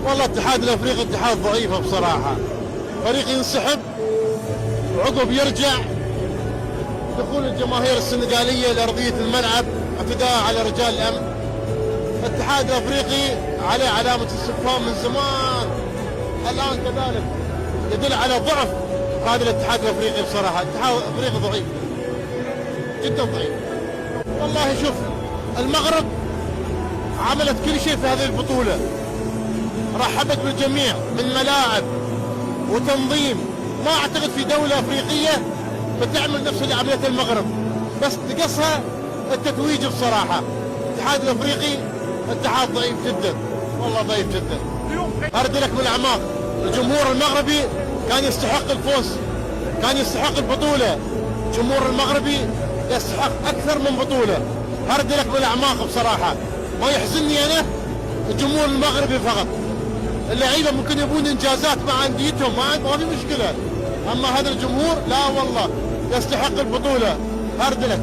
والله الاتحاد الافريقي اتحاد ضعيف بصراحه، فريق ينسحب وعقب يرجع. دخول الجماهير السنغاليه لارضيه الملعب اعتداء على رجال الامن. الاتحاد الافريقي عليه علامه استفهام من زمان، الان كذلك يدل على ضعف هذا الاتحاد الافريقي بصراحه. الاتحاد الافريقي ضعيف جدا ضعيف. والله شوف، المغرب عملت كل شيء في هذه البطوله، رحبت بالجميع من ملاعب وتنظيم. ما اعتقد في دوله افريقيه بتعمل نفس اللي عملته المغرب، بس نقصها التتويج بصراحه. الاتحاد الافريقي اتحاد ضعيف جدا، والله ضعيف جدا. ارد لك من الاعماق، الجمهور المغربي كان يستحق الفوز، كان يستحق البطوله. الجمهور المغربي يستحق اكثر من بطوله. ارد لك من الاعماق بصراحه، ما يحزنني انا الجمهور المغربي فقط. اللعيبه ممكن يبون انجازات مع انديتهم، ما في مشكله، اما هذا الجمهور لا والله يستحق البطوله. ارد لك.